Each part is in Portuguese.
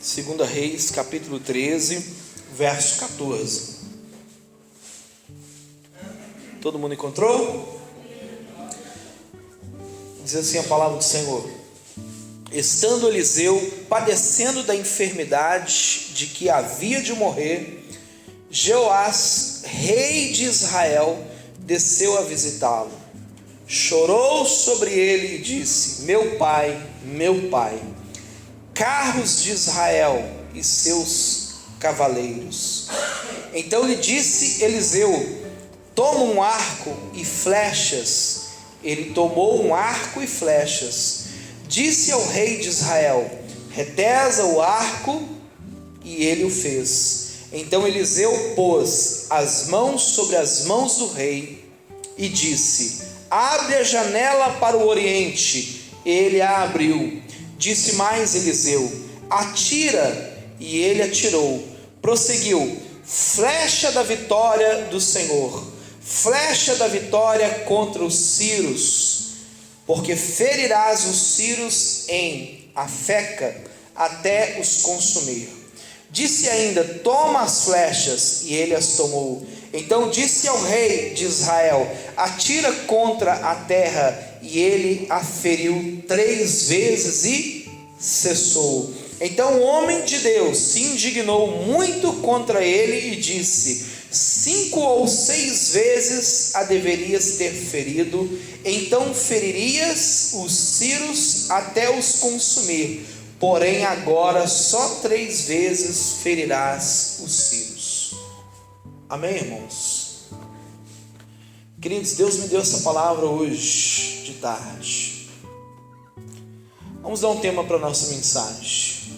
2 Reis, capítulo 13, verso 14. Todo mundo encontrou? Diz assim a palavra do Senhor: estando Eliseu padecendo da enfermidade de que havia de morrer, Jeoás, rei de Israel, desceu a visitá-lo. Chorou sobre ele e disse: meu pai, carros de Israel e seus cavaleiros. Então lhe disse Eliseu: toma um arco e flechas. Ele tomou um arco e flechas. Disse ao rei de Israel: retesa o arco, e ele o fez. Então Eliseu pôs as mãos sobre as mãos do rei e disse: abre a janela para o oriente. Ele a abriu. Disse mais Eliseu: atira, e ele atirou. Prosseguiu: flecha da vitória do Senhor, flecha da vitória contra os sírios, porque ferirás os sírios em Afeca até os consumir. Disse ainda: toma as flechas, e ele as tomou. Então disse ao rei de Israel: atira contra a terra, e ele a feriu 3 vezes e cessou. Então o homem de Deus se indignou muito contra ele e disse: 5 ou 6 vezes a deverias ter ferido, então feririas os sírios até os consumir, porém agora só 3 vezes ferirás os sírios. Amém, irmãos? Queridos, Deus me deu essa palavra hoje de tarde. Vamos dar um tema para a nossa mensagem.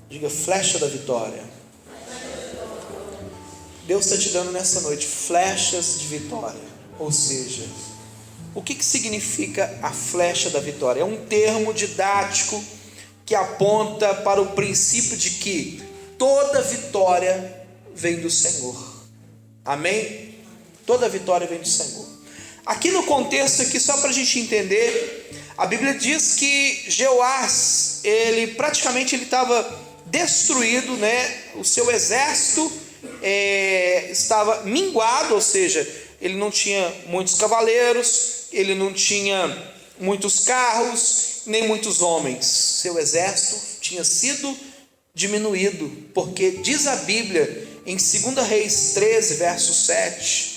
Diga: flecha da vitória. Deus está te dando nessa noite flechas de vitória. Ou seja, o que significa a flecha da vitória? É um termo didático que aponta para o princípio de que toda vitória vem do Senhor. Amém? Toda vitória vem do Senhor. Aqui no contexto aqui, só para a gente entender, a Bíblia diz que Jeoás, ele estava destruído, né? O seu exército estava minguado, ou seja, ele não tinha muitos cavaleiros, ele não tinha muitos carros, nem muitos homens. Seu exército tinha sido diminuído, porque diz a Bíblia em 2 Reis 13, verso 7,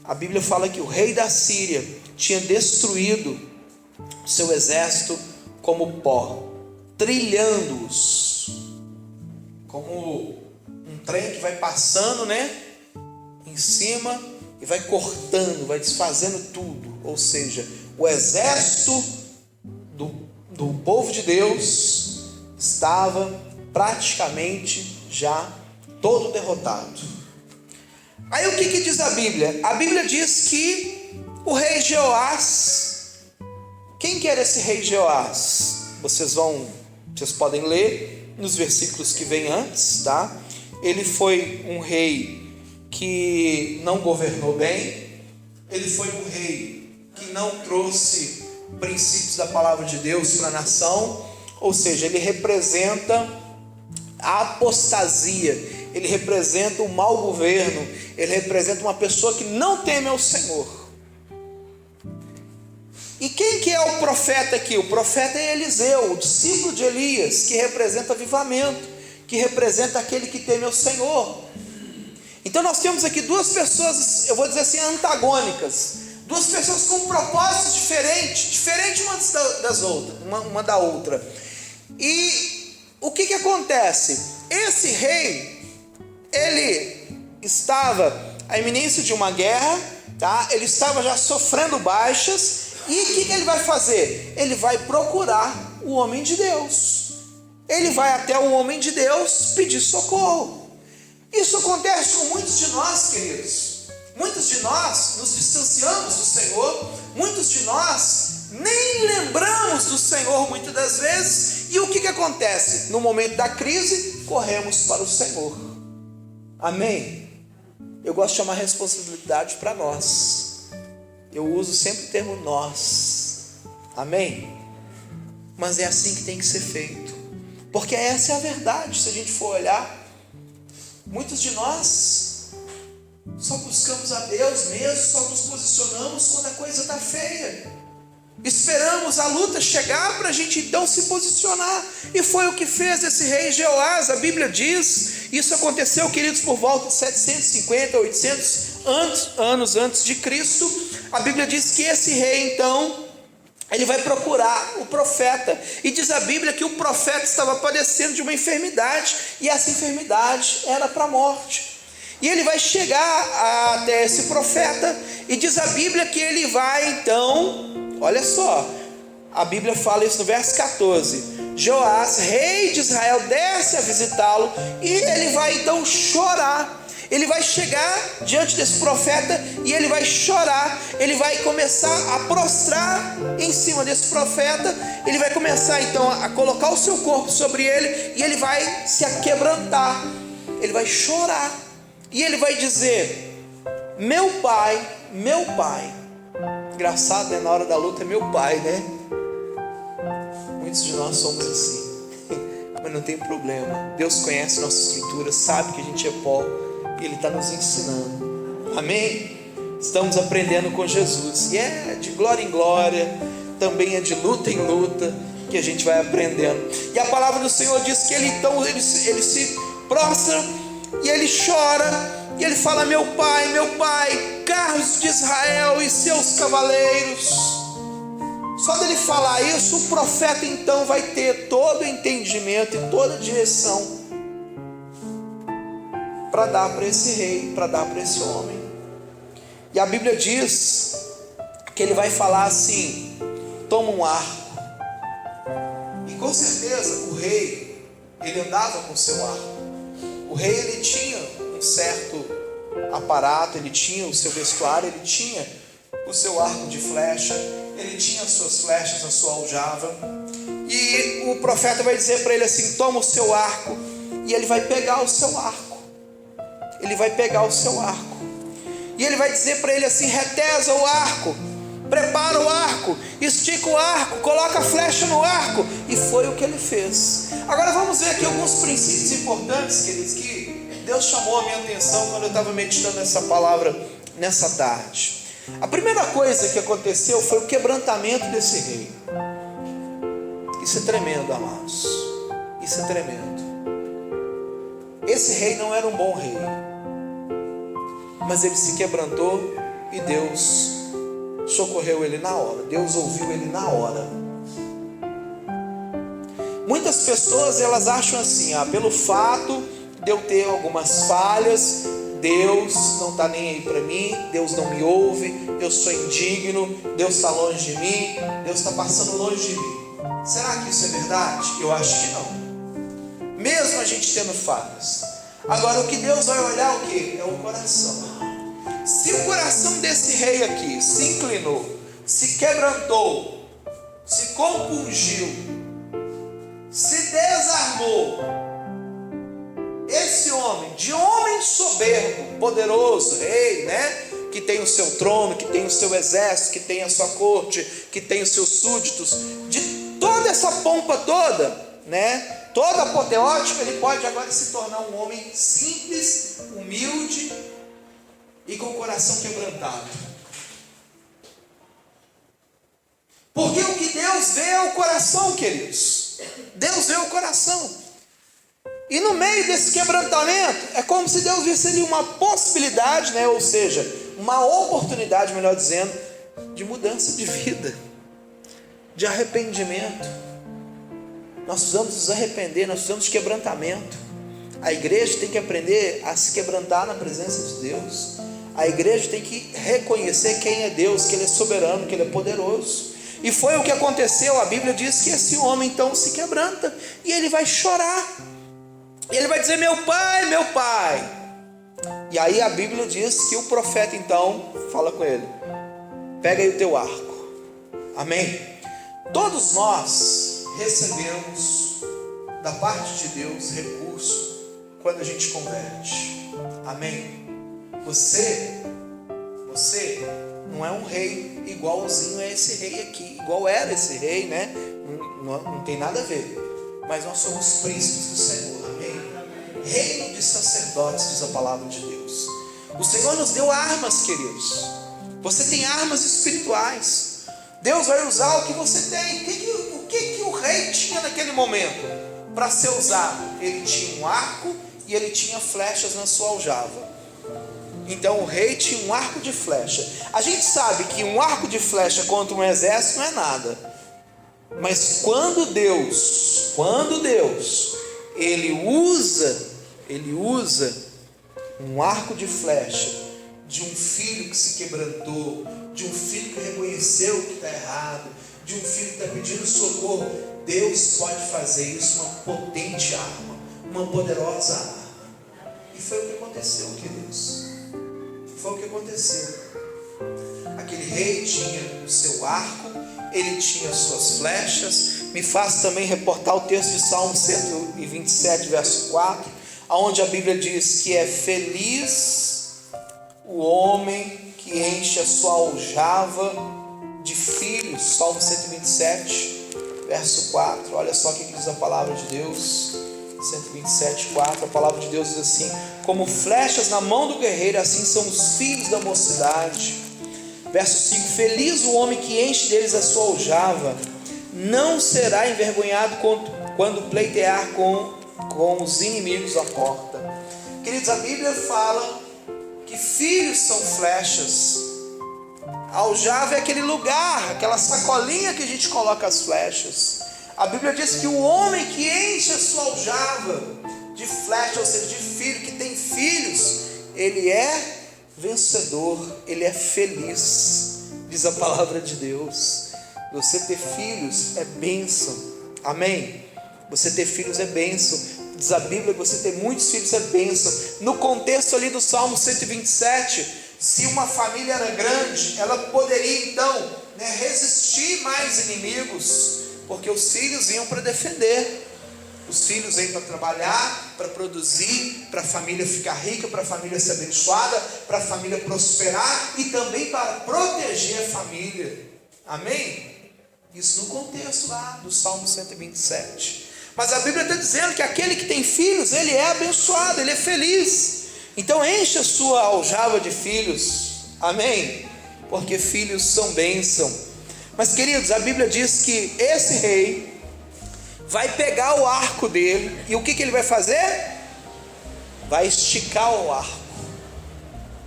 a Bíblia fala que o rei da Síria tinha destruído o seu exército como pó, trilhando-os, como um trem que vai passando, né, em cima e vai cortando, vai desfazendo tudo. Ou seja, o exército do povo de Deus estava praticamente já todo derrotado. Aí o que diz a Bíblia? A Bíblia diz que o rei Jeoás, quem que era esse rei Jeoás? Vocês podem ler nos versículos que vem antes, tá? Ele foi um rei que não governou bem, ele foi um rei que não trouxe princípios da palavra de Deus para a nação, ou seja, ele representa a apostasia, ele representa o mau governo, ele representa uma pessoa que não teme ao Senhor. E quem que é o profeta aqui? O profeta é Eliseu, o discípulo de Elias, que representa avivamento, que representa aquele que teme ao Senhor. Então nós temos aqui 2 pessoas, eu vou dizer assim, antagônicas, 2 pessoas com propósitos diferentes uma da outra. E o que acontece? Esse rei, ele estava à iminência de uma guerra, tá? Ele estava já sofrendo baixas. E o que ele vai fazer? Ele vai procurar o homem de Deus. Ele vai até o homem de Deus pedir socorro. Isso acontece com muitos de nós, queridos. Muitos de nós nos distanciamos do Senhor. Muitos de nós nem lembramos do Senhor muitas das vezes. E o que acontece? No momento da crise, corremos para o Senhor. Amém? Eu gosto de chamar responsabilidade para nós. Eu uso sempre o termo nós. Amém? Mas é assim que tem que ser feito. Porque essa é a verdade. Se a gente for olhar, muitos de nós só buscamos a Deus mesmo, só nos posicionamos quando a coisa está feia. Esperamos a luta chegar para a gente então se posicionar. E foi o que fez esse rei Jeoás. A Bíblia diz, isso aconteceu, queridos, por volta de 750, 800 anos antes de Cristo. A Bíblia diz que esse rei então, ele vai procurar o profeta. E diz a Bíblia que o profeta estava padecendo de uma enfermidade. E essa enfermidade era para a morte. E ele vai chegar até esse profeta. E diz a Bíblia que ele vai então, olha só, a Bíblia fala isso no verso 14. Joás, rei de Israel, desce a visitá-lo. E ele vai então chorar. Ele vai chegar diante desse profeta e ele vai chorar. Ele vai começar a prostrar em cima desse profeta. Ele vai começar então a colocar o seu corpo sobre ele. E ele vai se aquebrantar. Ele vai chorar. E ele vai dizer: meu pai, meu pai. Engraçado, né? Na hora da luta é meu pai, né? Muitos de nós somos assim. Mas não tem problema. Deus conhece nossa estrutura, sabe que a gente é pó. E Ele está nos ensinando. Amém? Estamos aprendendo com Jesus. E é de glória em glória, também é de luta em luta, que a gente vai aprendendo. E a palavra do Senhor diz que ele então ele se prostra e ele chora. E ele fala: meu pai, carros de Israel e seus cavaleiros. Só dele falar isso, o profeta então vai ter todo o entendimento e toda a direção para dar para esse rei, para dar para esse homem. E a Bíblia diz que ele vai falar assim: toma um arco. E com certeza o rei, ele andava com seu arco. O rei, ele tinha um certo aparato, ele tinha o seu vestuário, ele tinha o seu arco de flecha, ele tinha as suas flechas, a sua aljava. E o profeta vai dizer para ele assim: toma o seu arco. E ele vai pegar o seu arco. Ele vai pegar o seu arco. E ele vai dizer para ele assim: retesa o arco, prepara o arco, estica o arco, coloca a flecha no arco. E foi o que ele fez. Agora vamos ver aqui alguns princípios importantes, queridos, que Deus chamou a minha atenção quando eu estava meditando nessa palavra nessa tarde. A primeira coisa que aconteceu foi o quebrantamento desse rei. Isso é tremendo, amados. Isso é tremendo. Esse rei não era um bom rei, mas ele se quebrantou e Deus socorreu ele na hora. Deus ouviu ele na hora. Muitas pessoas, elas acham assim: pelo fato de eu ter algumas falhas, Deus não está nem aí para mim, Deus não me ouve, eu sou indigno, Deus está longe de mim, Deus está passando longe de mim. Será que isso é verdade? Eu acho que não. Mesmo a gente tendo falhas. Agora, o que Deus vai olhar, o que? É o coração. Se o coração desse rei aqui se inclinou, se quebrantou, se compungiu, se desarmou, esse homem, de homem soberbo, poderoso, rei, né? Que tem o seu trono, que tem o seu exército, que tem a sua corte, que tem os seus súditos, de toda essa pompa toda, né? Toda apoteótica, ele pode agora se tornar um homem simples, humilde e com o coração quebrantado. Porque o que Deus vê é o coração, queridos. Deus vê o coração. E no meio desse quebrantamento, é como se Deus visse ali uma possibilidade, né? Ou seja, uma oportunidade, melhor dizendo, de mudança de vida, de arrependimento. Nós precisamos nos arrepender, nós precisamos de quebrantamento. A igreja tem que aprender a se quebrantar na presença de Deus. A igreja tem que reconhecer quem é Deus, que Ele é soberano, que Ele é poderoso. E foi o que aconteceu. A Bíblia diz que esse homem então se quebranta e ele vai chorar. E ele vai dizer: meu pai, meu pai. E aí a Bíblia diz que o profeta então fala com ele: pega aí o teu arco. Amém? Todos nós recebemos da parte de Deus recurso quando a gente converte. Amém? Você não é um rei igualzinho a esse rei aqui, igual era esse rei, né? Não tem nada a ver. mas nós somos príncipes do Senhor, amém? Reino de sacerdotes, diz a palavra de Deus. O Senhor nos deu armas, queridos. Você tem armas espirituais. Deus vai usar o que você tem. O que o rei tinha naquele momento para ser usado? Ele tinha um arco e ele tinha flechas na sua aljava. Então o rei tinha um arco de flecha. A gente sabe que um arco de flecha contra um exército não é nada. Mas quando Deus, Ele usa um arco de flecha de um filho que se quebrantou, de um filho que reconheceu que está errado, de um filho que está pedindo socorro, Deus pode fazer isso, uma potente arma, uma poderosa arma. E foi o que aconteceu, queridos. Foi o que aconteceu. Aquele rei tinha o seu arco, ele tinha as suas flechas. Me faz também reportar o texto de Salmo 127, verso 4, onde a Bíblia diz que é feliz o homem que enche a sua aljava de filhos. Salmo 127, verso 4. Olha só o que diz a palavra de Deus. 127, 4. A palavra de Deus diz assim: como flechas na mão do guerreiro, assim são os filhos da mocidade. Verso 5: feliz o homem que enche deles a sua aljava, não será envergonhado quando pleitear com os inimigos à porta. Queridos, a Bíblia fala que filhos são flechas. A aljava é aquele lugar, aquela sacolinha que a gente coloca as flechas. A Bíblia diz que o homem que enche a sua aljava de flecha, ou seja, de filho, que tem filhos, ele é vencedor, ele é feliz, diz a palavra de Deus. Você ter filhos é bênção, amém? Você ter filhos é bênção. Diz a Bíblia que você ter muitos filhos é bênção. No contexto ali do Salmo 127, se uma família era grande, ela poderia então resistir mais inimigos, porque os filhos vinham para defender. Os filhos vêm para trabalhar, para produzir, para a família ficar rica, para a família ser abençoada, para a família prosperar e também para proteger a família. Amém? Isso no contexto lá do Salmo 127. Mas a Bíblia está dizendo que aquele que tem filhos, ele é abençoado, ele é feliz. Então enche a sua aljava de filhos. Amém? Porque filhos são bênção. Mas queridos, a Bíblia diz que esse rei vai pegar o arco dele, e o que ele vai fazer? Vai esticar o arco.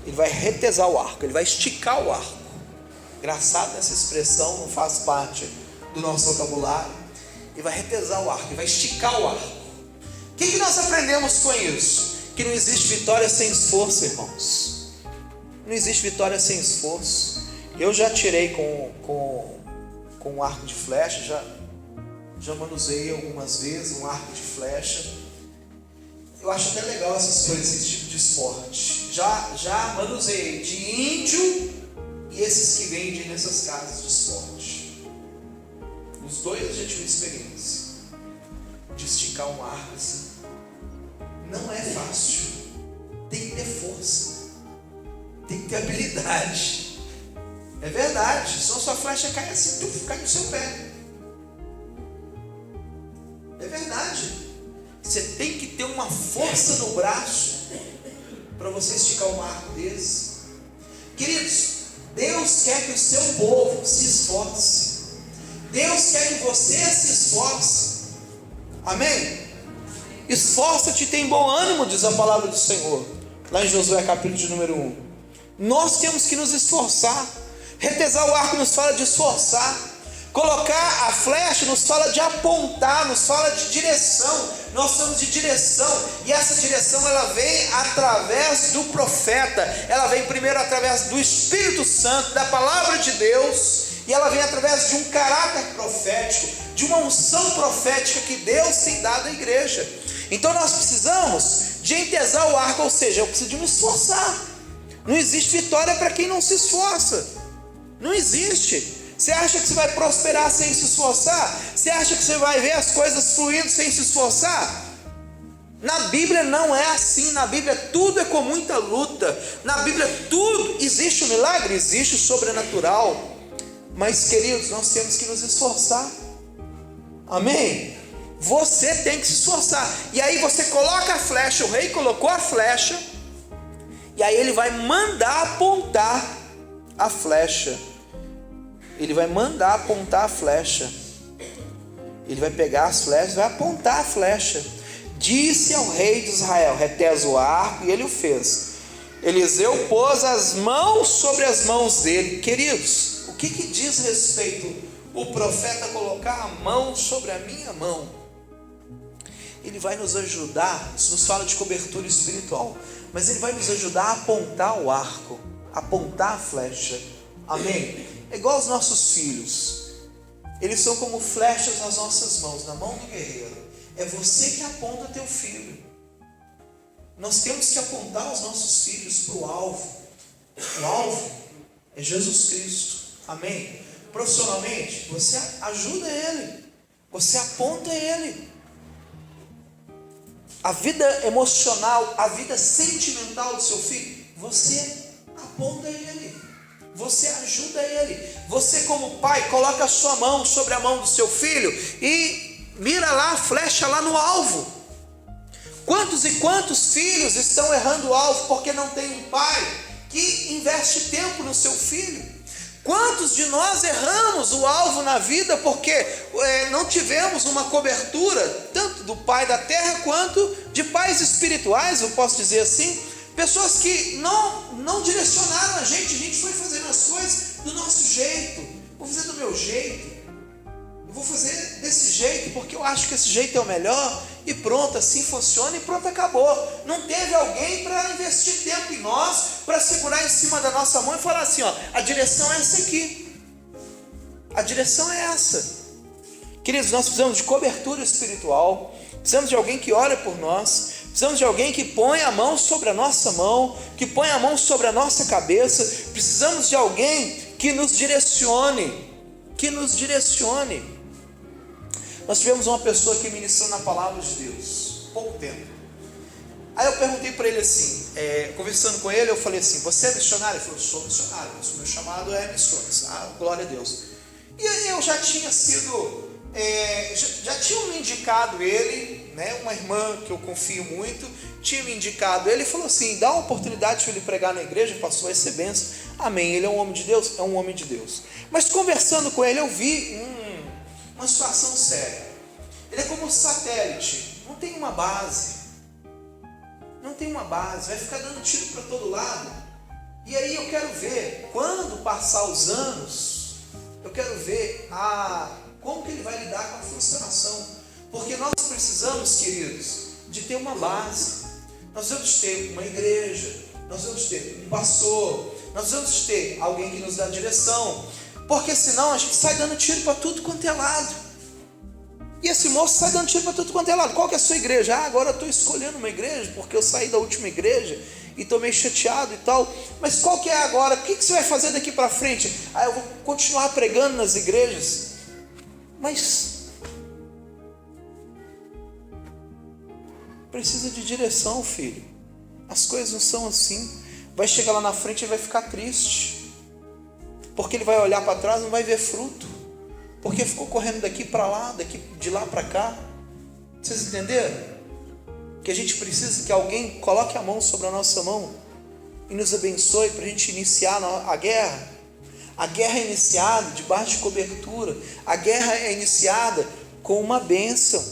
Ele vai retesar o arco, ele vai esticar o arco. Engraçado, essa expressão não faz parte do nosso vocabulário. Ele vai retesar o arco, ele vai esticar o arco. O que nós aprendemos com isso? Que não existe vitória sem esforço, irmãos. Não existe vitória sem esforço. Eu já tirei com um arco de flecha, já manuseei algumas vezes um arco de flecha. Eu acho até legal essas coisas, esse tipo de esporte. Já manuseei de índio e esses que vendem nessas casas de esporte. Os dois eu já tive experiência de esticar um arco assim. Não é fácil. Tem que ter força, tem que ter habilidade. É verdade. Senão sua flecha cai assim, cai no seu pé. É verdade. Você tem que ter uma força no braço para você esticar um arco desse. Queridos, Deus quer que o seu povo se esforce. Deus quer que você se esforce. Amém? Esforça-te e tem bom ânimo, diz a palavra do Senhor, lá em Josué capítulo de número 1. Nós temos que nos esforçar. Retesar o arco nos fala de esforçar. Colocar a flecha nos fala de apontar, nos fala de direção. Nós somos de direção, e essa direção ela vem através do profeta. Ela vem primeiro através do Espírito Santo, da palavra de Deus, e ela vem através de um caráter profético, de uma unção profética que Deus tem dado à igreja. Então nós precisamos de entesar o arco, ou seja, eu preciso de me esforçar. Não existe vitória para quem não se esforça. Não existe. Você acha que você vai prosperar sem se esforçar? Você acha que você vai ver as coisas fluindo sem se esforçar? Na Bíblia não é assim. Na Bíblia tudo é com muita luta. Na Bíblia tudo, existe o milagre, existe o sobrenatural. Mas queridos, nós temos que nos esforçar. Amém? Você tem que se esforçar. E aí você coloca a flecha, o rei colocou a flecha, e aí ele vai mandar apontar a flecha. Ele vai mandar apontar a flecha. Ele vai pegar as flechas, vai apontar a flecha. Disse ao rei de Israel: retesa o arco, e ele o fez. Eliseu pôs as mãos sobre as mãos dele. Queridos, o que diz respeito o profeta colocar a mão sobre a minha mão? Ele vai nos ajudar, isso nos fala de cobertura espiritual, mas ele vai nos ajudar a apontar o arco, apontar a flecha. Amém? É igual aos nossos filhos. Eles são como flechas nas nossas mãos, na mão do guerreiro. É você que aponta teu filho. Nós temos que apontar os nossos filhos para o alvo. O alvo é Jesus Cristo. Amém? Profissionalmente, você ajuda ele. Você aponta ele. A vida emocional, a vida sentimental do seu filho, você aponta ele. Você ajuda ele. Você, como pai, coloca a sua mão sobre a mão do seu filho e mira lá a flecha lá no alvo. Quantos e quantos filhos estão errando o alvo porque não tem um pai que investe tempo no seu filho? Quantos de nós erramos o alvo na vida porque não tivemos uma cobertura, tanto do pai da terra quanto de pais espirituais, eu posso dizer assim? Pessoas que não direcionaram a gente foi fazendo as coisas do nosso jeito. Vou fazer do meu jeito. Eu vou fazer desse jeito porque eu acho que esse jeito é o melhor. E pronto, assim funciona e pronto, acabou. Não teve alguém para investir tempo em nós, para segurar em cima da nossa mão e falar assim, ó, a direção é essa aqui. A direção é essa. Queridos, nós precisamos de cobertura espiritual. Precisamos de alguém que ore por nós. Precisamos de alguém que põe a mão sobre a nossa mão, que põe a mão sobre a nossa cabeça. Precisamos de alguém que nos direcione, Nós tivemos uma pessoa que ministrou na palavra de Deus, pouco tempo. Aí eu perguntei para ele assim, conversando com ele, eu falei assim, você é missionário? Ele falou, sou missionário, o meu chamado é missões. Glória a Deus. E aí eu já tinha sido, já tinham me indicado ele, né, uma irmã que eu confio muito, tinha me indicado ele e falou assim, dá uma oportunidade para ele pregar na igreja, pastor, vai ser benção. Amém, ele é um homem de Deus? É um homem de Deus. Mas conversando com ele, eu vi uma situação séria. Ele é como um satélite, não tem uma base, vai ficar dando tiro para todo lado. E aí eu quero ver, quando passar os anos, eu quero ver como que ele vai lidar com a frustração. Porque nós precisamos, queridos, de ter uma base. Nós precisamos ter uma igreja, nós precisamos ter um pastor, nós precisamos ter alguém que nos dá direção. Porque senão a gente sai dando tiro para tudo quanto é lado. E esse moço sai dando tiro para tudo quanto é lado. Qual que é a sua igreja? Agora eu estou escolhendo uma igreja, porque eu saí da última igreja e estou meio chateado e tal. Mas qual que é agora? O que você vai fazer daqui para frente? Eu vou continuar pregando nas igrejas. Mas precisa de direção, filho. As coisas não são assim. Vai chegar lá na frente e vai ficar triste. Porque ele vai olhar para trás e não vai ver fruto. Porque ficou correndo daqui para lá, de lá para cá. Vocês entenderam? Que a gente precisa que alguém coloque a mão sobre a nossa mão e nos abençoe para a gente iniciar a guerra. A guerra é iniciada debaixo de cobertura. A guerra é iniciada com uma bênção.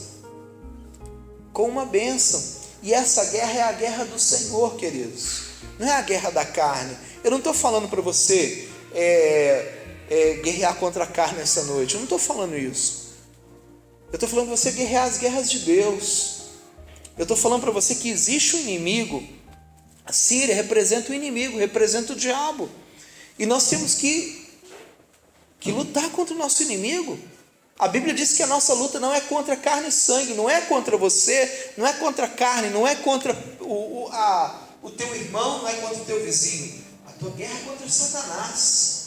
Com uma bênção. E essa guerra é a guerra do Senhor, queridos. Não é a guerra da carne. Eu não estou falando para você guerrear contra a carne essa noite. Eu não estou falando isso. Eu estou falando para você guerrear as guerras de Deus. Eu estou falando para você que existe um inimigo. A Síria representa o inimigo, representa o diabo. E nós temos que lutar contra o nosso inimigo. A Bíblia diz que a nossa luta não é contra carne e sangue, não é contra você, não é contra a carne, não é contra o teu irmão, não é contra o teu vizinho. A tua guerra é contra Satanás.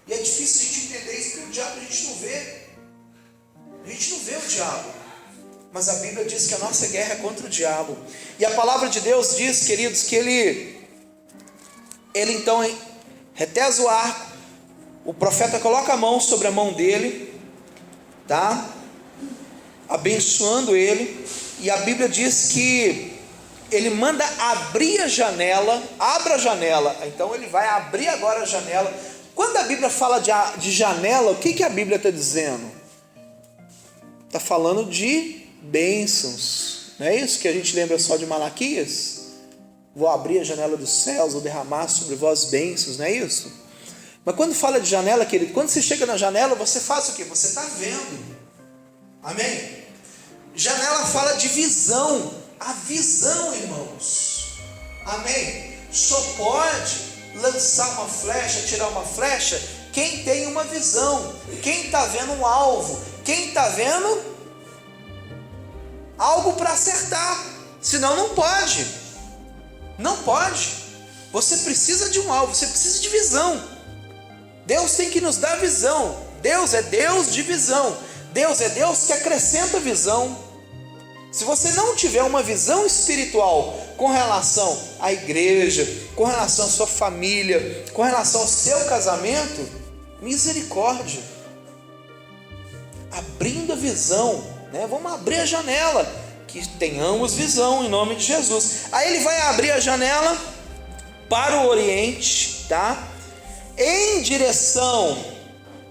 E é difícil a gente entender isso, porque o diabo a gente não vê. A gente não vê o diabo. Mas a Bíblia diz que a nossa guerra é contra o diabo. E a palavra de Deus diz, queridos, que ele então retesa o arco. O profeta coloca a mão sobre a mão dele, tá? abençoando ele, e a Bíblia diz que ele manda abrir a janela, abra a janela. Então ele vai abrir agora a janela. Quando a Bíblia fala de janela, o que a Bíblia está dizendo? Está falando de bênçãos. Não é isso que a gente lembra só de Malaquias? Vou abrir a janela dos céus, vou derramar sobre vós bênçãos, não é isso? Mas quando fala de janela, querido, quando você chega na janela, você faz o quê? Você está vendo. Amém? Janela fala de visão. A visão, irmãos. Amém? Só pode lançar uma flecha, tirar uma flecha, quem tem uma visão, quem está vendo um alvo, quem está vendo algo para acertar. Senão não pode. Não pode. Você precisa de um alvo, você precisa de visão. Deus tem que nos dar visão. Deus é Deus de visão. Deus é Deus que acrescenta visão. Se você não tiver uma visão espiritual com relação à igreja, com relação à sua família, com relação ao seu casamento, misericórdia. Abrindo a visão, né? Vamos abrir a janela, que tenhamos visão em nome de Jesus. Aí ele vai abrir a janela para o oriente, tá? Em direção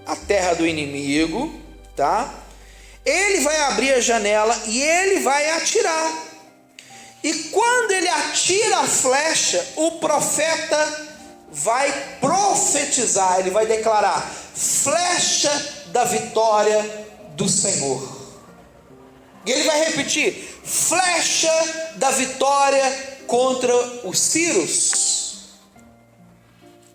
à terra do inimigo, tá? Ele vai abrir a janela e ele vai atirar. E quando ele atira a flecha, o profeta vai profetizar, ele vai declarar: flecha da vitória do Senhor. E ele vai repetir: flecha da vitória contra os Círios.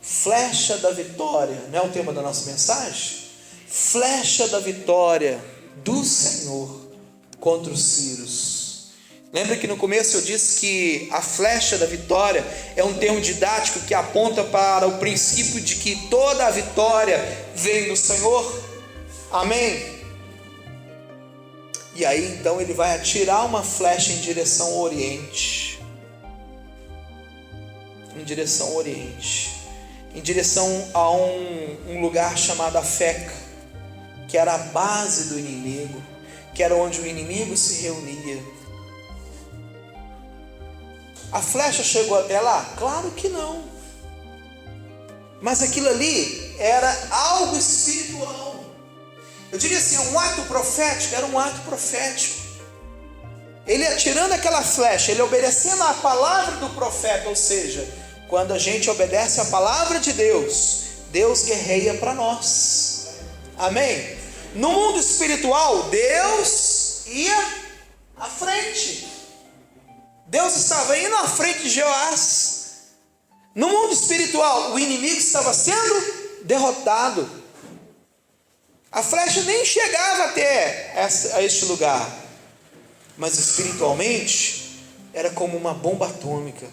Flecha da vitória, não é o tema da nossa mensagem? Flecha da vitória do Senhor contra os Círios. Lembra que no começo eu disse que a flecha da vitória é um termo didático que aponta para o princípio de que toda a vitória vem do Senhor? Amém? E aí então ele vai atirar uma flecha em direção ao oriente. Em direção ao oriente. Em direção a um lugar chamado Afeca, que era a base do inimigo, que era onde o inimigo se reunia. A flecha chegou até lá? Claro que não. Mas aquilo ali era algo espiritual. Eu diria assim, um ato profético, era um ato profético. Ele atirando aquela flecha, ele obedecendo a palavra do profeta, ou seja, quando a gente obedece a palavra de Deus, Deus guerreia para nós. Amém? No mundo espiritual, Deus ia à frente. Deus estava indo à frente de Joás. No mundo espiritual, o inimigo estava sendo derrotado. A flecha nem chegava até a este lugar. Mas espiritualmente, era como uma bomba atômica.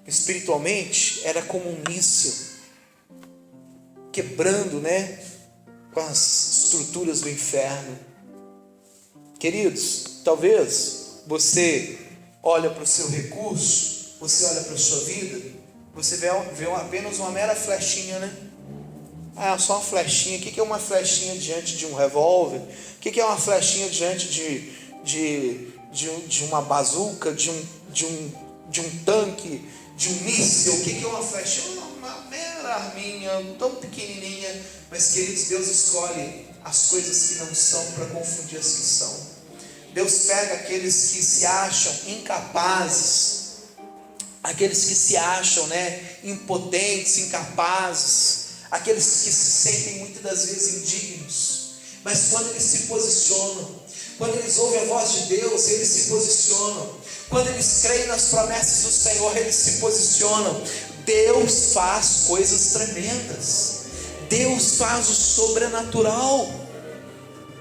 Espiritualmente, era como um míssil, quebrando, com as estruturas do inferno. Queridos, talvez você olha para o seu recurso, você olha para a sua vida, você vê apenas uma mera flechinha, só uma flechinha. O que é uma flechinha diante de um revólver? O que é uma flechinha diante de uma bazuca, de um tanque, de um míssil? O que é uma flechinha? Uma mera arminha, tão pequenininha. Mas, queridos, Deus escolhe as coisas que não são para confundir as que são. Deus pega aqueles que se acham incapazes, aqueles que se acham impotentes, incapazes, aqueles que se sentem muitas das vezes indignos, mas quando eles se posicionam, quando eles ouvem a voz de Deus, eles se posicionam. Quando eles creem nas promessas do Senhor, eles se posicionam. Deus faz coisas tremendas. Deus faz o sobrenatural.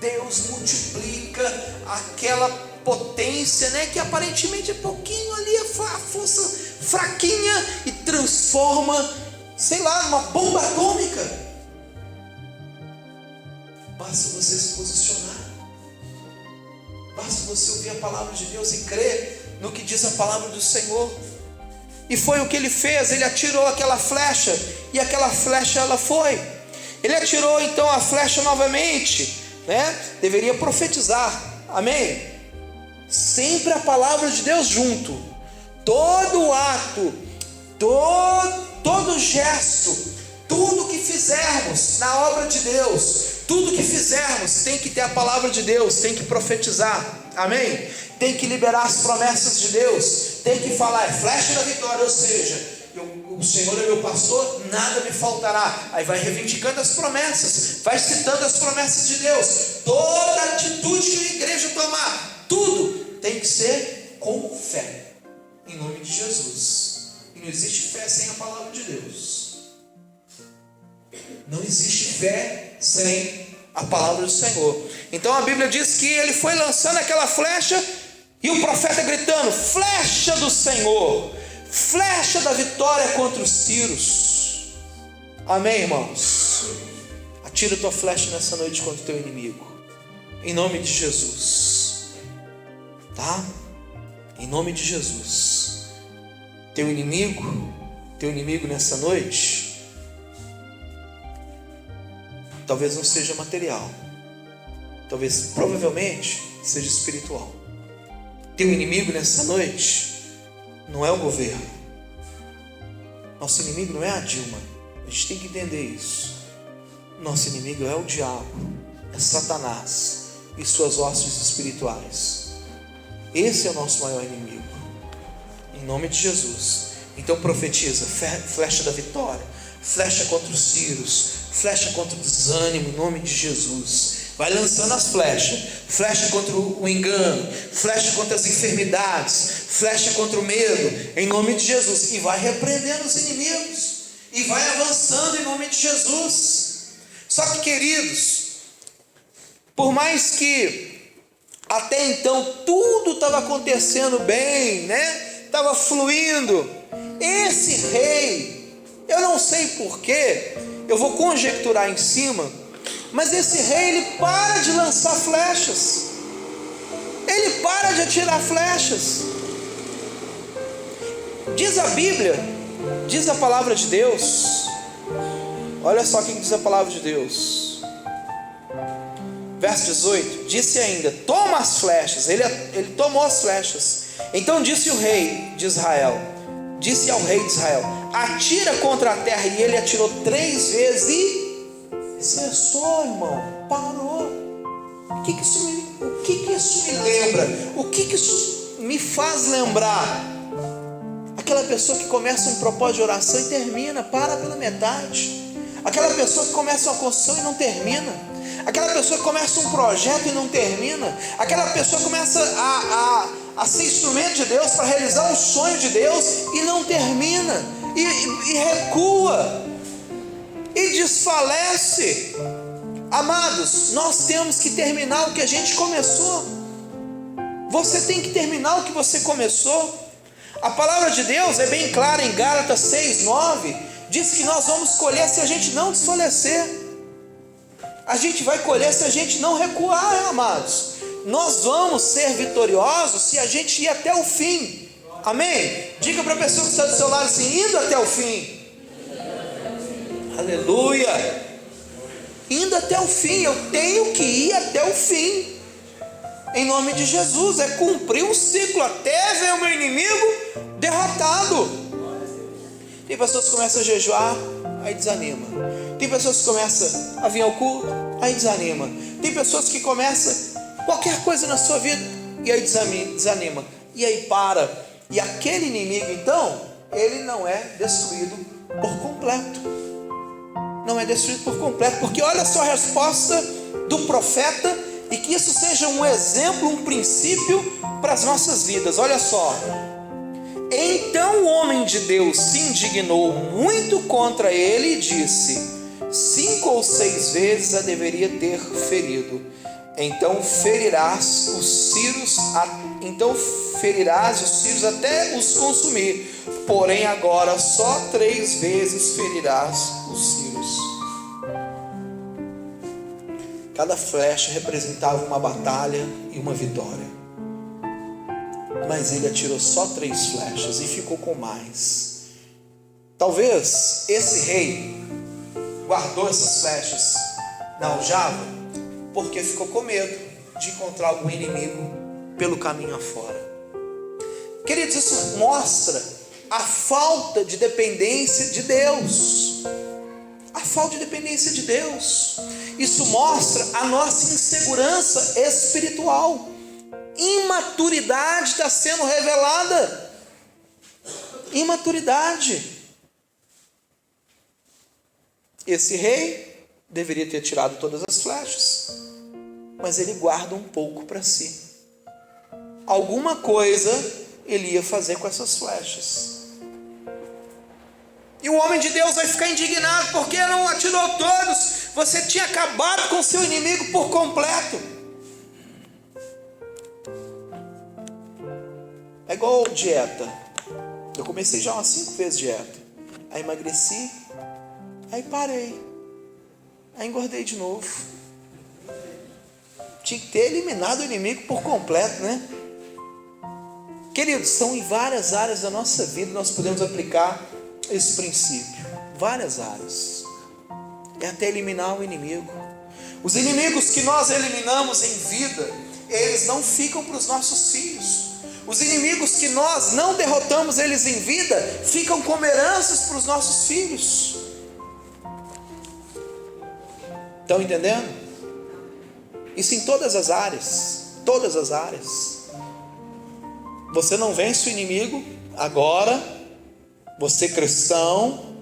Deus multiplica aquela potência, que aparentemente é pouquinho ali, a força fraquinha, e transforma, numa bomba atômica. Basta você se posicionar. Basta você ouvir a palavra de Deus e crer no que diz a palavra do Senhor. E foi o que ele fez. Ele atirou aquela flecha, e aquela flecha ela foi. Ele atirou então a flecha novamente, né? Deveria profetizar, amém? Sempre a palavra de Deus junto. Todo ato, todo gesto, tudo que fizermos na obra de Deus, tudo que fizermos tem que ter a palavra de Deus, tem que profetizar, amém? Tem que liberar as promessas de Deus, tem que falar, é flecha da vitória, ou seja, o Senhor é meu pastor, nada me faltará. Aí vai reivindicando as promessas, vai citando as promessas de Deus. Toda atitude que a igreja tomar, tudo tem que ser com fé, em nome de Jesus. E não existe fé sem a palavra de Deus. Não existe fé sem a palavra do Senhor. Então a Bíblia diz que ele foi lançando aquela flecha, e o profeta gritando, flecha do Senhor, flecha da vitória contra os sírios. Amém, irmãos? Atira tua flecha nessa noite contra o teu inimigo, em nome de Jesus, tá? Em nome de Jesus. Teu inimigo nessa noite, talvez não seja material, talvez, provavelmente, seja espiritual. Teu inimigo nessa noite não é o governo. Nosso inimigo não é a Dilma. A gente tem que entender isso. Nosso inimigo é o diabo, é Satanás e suas hostes espirituais. Esse é o nosso maior inimigo, em nome de Jesus. Então profetiza, flecha da vitória, flecha contra os sírios, flecha contra o desânimo, em nome de Jesus. Vai lançando as flechas, flecha contra o engano, flecha contra as enfermidades, flecha contra o medo, em nome de Jesus. E vai repreendendo os inimigos, e vai avançando em nome de Jesus. Só que, queridos, por mais que até então tudo estava acontecendo bem, né? Estava fluindo, esse rei, eu não sei porquê, eu vou conjecturar em cima, mas esse rei, ele para de lançar flechas, ele para de atirar flechas. Diz a Bíblia, diz a palavra de Deus, olha só o que diz a palavra de Deus, verso 18, disse ainda, toma as flechas, ele tomou as flechas. Então disse o rei de Israel, disse ao rei de Israel, atira contra a terra, e ele atirou 3 vezes e cessou, irmão, parou. O que isso me lembra? O que isso me faz lembrar? Aquela pessoa que começa um propósito de oração e termina, para pela metade. Aquela pessoa que começa uma construção e não termina. Aquela pessoa que começa um projeto e não termina. Aquela pessoa que começa a ser instrumento de Deus para realizar um sonho de Deus e não termina, e recua, e desfalece. Amados, nós temos que terminar o que a gente começou. Você tem que terminar o que você começou. A palavra de Deus é bem clara em Gálatas 6:9, diz que nós vamos colher se a gente não desfalecer. A gente vai colher se a gente não recuar, amados. Nós vamos ser vitoriosos se a gente ir até o fim. Amém? Diga para a pessoa que está do seu lado assim, indo até o fim. Aleluia. Indo até o fim, eu tenho que ir até o fim. Em nome de Jesus, é cumprir um ciclo até ver o meu inimigo derrotado. Tem pessoas que começam a jejuar, aí desanima. Tem pessoas que começam a vir ao culto, aí desanima. Tem pessoas que começam qualquer coisa na sua vida e aí desanima. E aí para. E aquele inimigo, então, ele não é destruído por completo. Não é destruído por completo, porque olha só a resposta do profeta, e que isso seja um exemplo, um princípio para as nossas vidas. Olha só. Então o homem de Deus se indignou muito contra ele e disse: 5 ou 6 vezes a deveria ter ferido. Então ferirás os sírios até os consumir. Porém agora só 3 vezes ferirás os sírios. Cada flecha representava uma batalha e uma vitória. Mas ele atirou só 3 flechas e ficou com mais. Talvez esse rei guardou essas flechas na aljava porque ficou com medo de encontrar algum inimigo pelo caminho afora. Queridos, isso mostra a falta de dependência de Deus. A falta de dependência de Deus. Isso mostra a nossa insegurança espiritual. Imaturidade está sendo revelada. Imaturidade. Esse rei deveria ter tirado todas as flechas, mas ele guarda um pouco para si. Alguma coisa ele ia fazer com essas flechas. E o homem de Deus vai ficar indignado, porque não atirou todos. Você tinha acabado com o seu inimigo por completo. É igual dieta. Eu comecei já umas 5 vezes dieta. Aí emagreci, aí parei, aí engordei de novo. Tinha que ter eliminado o inimigo por completo, né? Queridos, são em várias áreas da nossa vida nós podemos aplicar esse princípio. Várias áreas. É até eliminar o inimigo. Os inimigos que nós eliminamos em vida, eles não ficam para os nossos filhos. Os inimigos que nós não derrotamos eles em vida, ficam como heranças para os nossos filhos. Estão entendendo? Isso em todas as áreas. Todas as áreas. Você não vence o inimigo agora. Você cristão,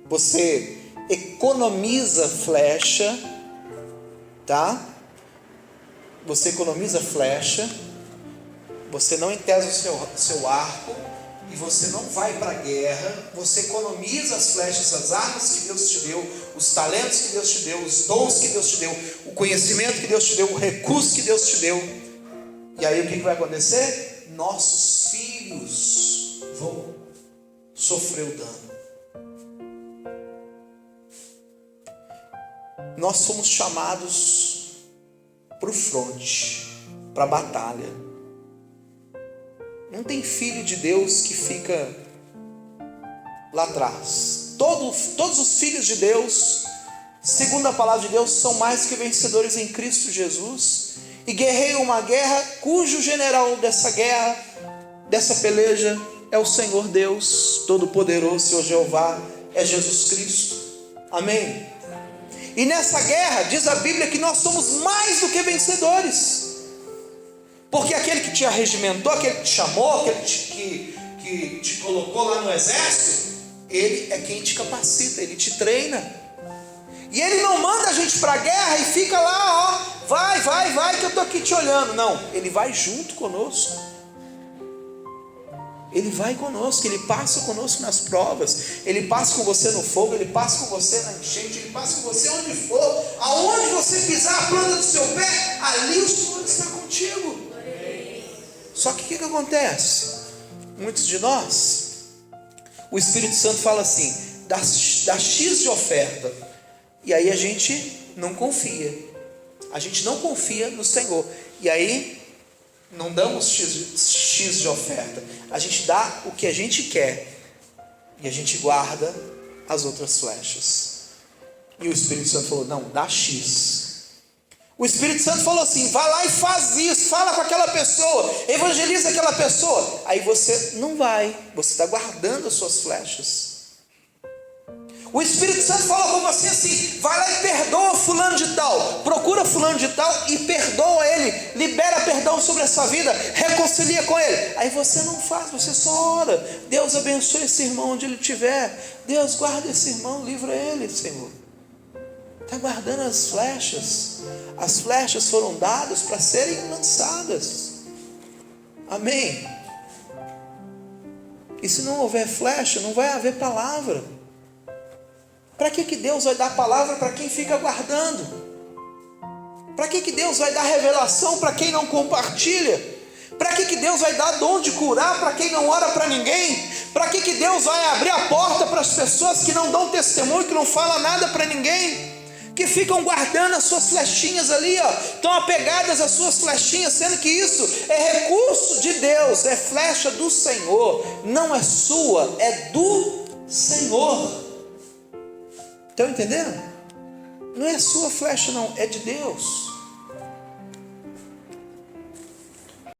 você economiza flecha, tá? Você economiza flecha, você não entesa o seu arco, e você não vai para a guerra, você economiza as flechas, as armas que Deus te deu, os talentos que Deus te deu, os dons que Deus te deu, o conhecimento que Deus te deu, o recurso que Deus te deu. E aí o que vai acontecer? Nossos filhos vão sofrer o dano. Nós somos chamados para o fronte, para a batalha. Não tem filho de Deus que fica lá atrás. Todos os filhos de Deus, segundo a palavra de Deus, são mais que vencedores em Cristo Jesus, e guerreiam uma guerra cujo general dessa guerra, dessa peleja, é o Senhor Deus Todo-Poderoso, Senhor Jeová, é Jesus Cristo. Amém? E nessa guerra, diz a Bíblia que nós somos mais do que vencedores. Porque aquele que te arregimentou, aquele que te chamou, aquele que te colocou lá no exército, ele é quem te capacita, ele te treina. E ele não manda a gente para a guerra e fica lá, ó, vai, que eu estou aqui te olhando. Não, ele vai junto conosco. Ele vai conosco, ele passa conosco nas provas, ele passa com você no fogo, ele passa com você na enchente, ele passa com você onde for, aonde você pisar a planta do seu pé, ali o Senhor está contigo. Só que o que acontece? Muitos de nós, o Espírito Santo fala assim, dá X de oferta, e aí a gente não confia, a gente não confia no Senhor, e aí não damos X de oferta, a gente dá o que a gente quer, e a gente guarda as outras flechas. E o Espírito Santo falou, não, dá X. O Espírito Santo falou assim, vai lá e faz isso, fala com aquela pessoa, evangeliza aquela pessoa. Aí você não vai, você está guardando as suas flechas. O Espírito Santo falou com você assim, vai lá e perdoa fulano de tal, procura fulano de tal e perdoa ele, libera perdão sobre a sua vida, reconcilia com ele. Aí você não faz, você só ora, Deus abençoe esse irmão onde ele estiver, Deus guarda esse irmão, livra ele, Senhor. Está guardando as flechas foram dadas para serem lançadas. Amém? E se não houver flecha, não vai haver palavra. Para que Deus vai dar palavra para quem fica guardando? Para que Deus vai dar revelação para quem não compartilha? Para que Deus vai dar dom de curar para quem não ora para ninguém? Para que Deus vai abrir a porta para as pessoas que não dão testemunho, que não falam nada para ninguém? Que ficam guardando as suas flechinhas ali, ó, estão apegadas às suas flechinhas, sendo que isso é recurso de Deus, é flecha do Senhor, não é sua, é do Senhor. Estão entendendo? Não é a sua flecha, não, é de Deus.